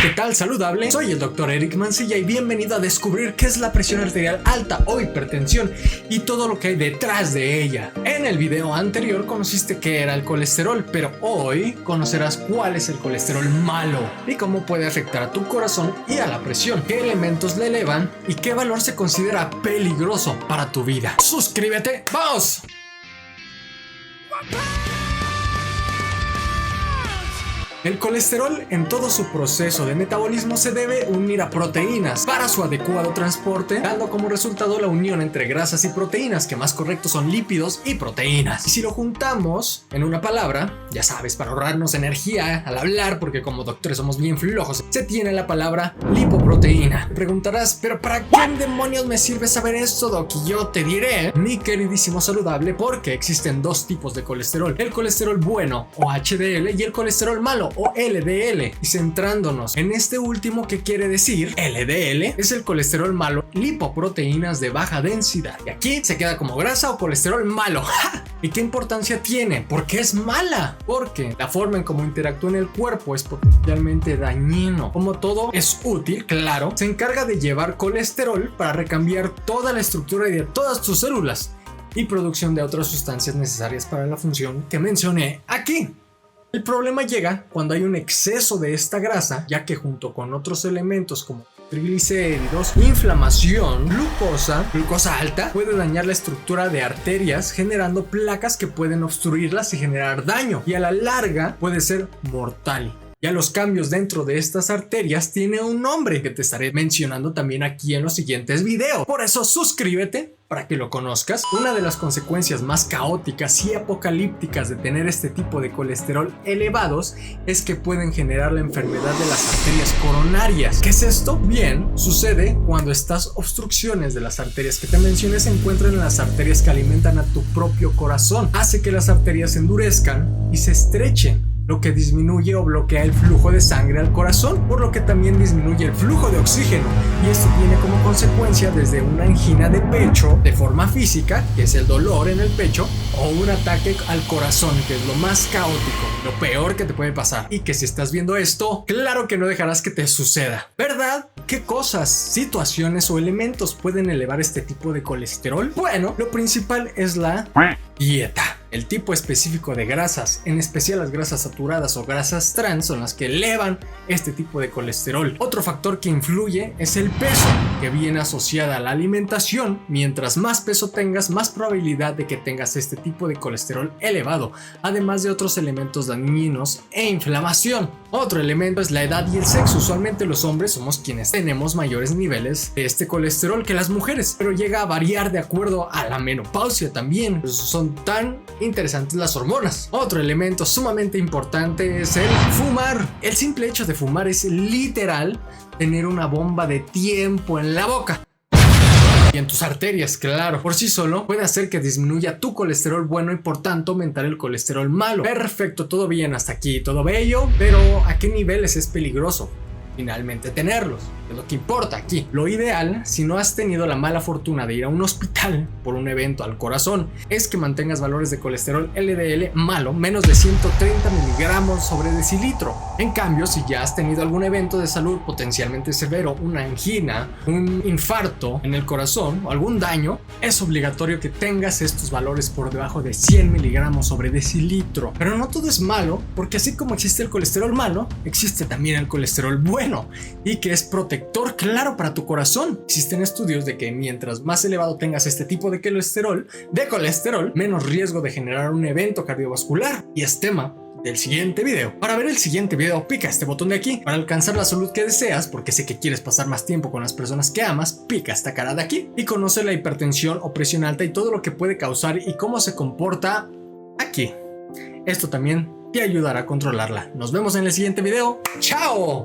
¿Qué tal, saludable? Soy el Dr. Eric Mancilla y bienvenido a descubrir qué es la presión arterial alta o hipertensión y todo lo que hay detrás de ella. En el video anterior conociste qué era el colesterol, pero hoy conocerás cuál es el colesterol malo y cómo puede afectar a tu corazón y a la presión, qué elementos le elevan y qué valor se considera peligroso para tu vida. ¡Suscríbete! ¡Vamos! El colesterol en todo su proceso de metabolismo se debe unir a proteínas para su adecuado transporte, dando como resultado la unión entre grasas y proteínas, que más correcto son lípidos y proteínas. Y si lo juntamos en una palabra, ya sabes, para ahorrarnos energía al hablar, porque como doctores somos bien flojos, se tiene la palabra lipoproteína. Te preguntarás, ¿pero para qué demonios me sirve saber esto, Doc? Y yo te diré, mi queridísimo saludable, porque existen dos tipos de colesterol: el colesterol bueno o HDL y el colesterol malo o LDL. Y centrándonos en este último, ¿qué quiere decir? LDL es el colesterol malo, lipoproteínas de baja densidad. Y aquí se queda como grasa o colesterol malo. ¡Ja! ¿Y qué importancia tiene? ¿Por qué es mala? Porque la forma en cómo interactúa en el cuerpo es potencialmente dañino. Como todo es útil, claro, se encarga de llevar colesterol para recambiar toda la estructura de todas tus células y producción de otras sustancias necesarias para la función que mencioné aquí. El problema llega cuando hay un exceso de esta grasa, ya que junto con otros elementos como triglicéridos, inflamación, glucosa alta, puede dañar la estructura de arterias, generando placas que pueden obstruirlas y generar daño, y a la larga puede ser mortal. Ya los cambios dentro de estas arterias tienen un nombre que te estaré mencionando también aquí en los siguientes videos. Por eso suscríbete para que lo conozcas. Una de las consecuencias más caóticas y apocalípticas de tener este tipo de colesterol elevados es que pueden generar la enfermedad de las arterias coronarias. ¿Qué es esto? Bien, sucede cuando estas obstrucciones de las arterias que te mencioné se encuentran en las arterias que alimentan a tu propio corazón. Hace que las arterias se endurezcan y se estrechen, lo que disminuye o bloquea el flujo de sangre al corazón, por lo que también disminuye el flujo de oxígeno, y esto tiene como consecuencia desde una angina de pecho de forma física, que es el dolor en el pecho, o un ataque al corazón, que es lo más caótico, lo peor que te puede pasar, y que si estás viendo esto, claro que no dejarás que te suceda, ¿verdad? ¿Qué cosas, situaciones o elementos pueden elevar este tipo de colesterol? Bueno, lo principal es la dieta. El tipo específico de grasas, en especial las grasas saturadas o grasas trans, son las que elevan este tipo de colesterol. Otro factor que influye es el peso, que viene asociada a la alimentación. Mientras más peso tengas, más probabilidad de que tengas este tipo de colesterol elevado, además de otros elementos dañinos e inflamación. Otro elemento es la edad y el sexo. Usualmente los hombres somos quienes tenemos mayores niveles de este colesterol que las mujeres, pero llega a variar de acuerdo a la menopausia también. Son tan interesantes las hormonas. Otro elemento sumamente importante es el fumar. El simple hecho de fumar es literal tener una bomba de tiempo en la boca y en tus arterias, claro. Por sí solo puede hacer que disminuya tu colesterol bueno y por tanto aumentar el colesterol malo. Perfecto, todo bien hasta aquí, todo bello, pero ¿a qué niveles es peligroso finalmente tenerlos? Es lo que importa aquí. Lo ideal, si no has tenido la mala fortuna de ir a un hospital por un evento al corazón, es que mantengas valores de colesterol LDL malo menos de 130 miligramos sobre decilitro. En cambio, si ya has tenido algún evento de salud potencialmente severo, una angina, un infarto en el corazón o algún daño, es obligatorio que tengas estos valores por debajo de 100 miligramos sobre decilitro. Pero no todo es malo, porque así como existe el colesterol malo, existe también el colesterol bueno, y que es protector, claro, para tu corazón. Existen estudios de que mientras más elevado tengas este tipo de colesterol, menos riesgo de generar un evento cardiovascular. Y es tema del siguiente video. Para ver el siguiente video, pica este botón de aquí. Para alcanzar la salud que deseas, porque sé que quieres pasar más tiempo con las personas que amas, pica esta cara de aquí y conoce la hipertensión o presión alta y todo lo que puede causar y cómo se comporta aquí. Esto también te ayudará a controlarla. Nos vemos en el siguiente video. ¡Chao!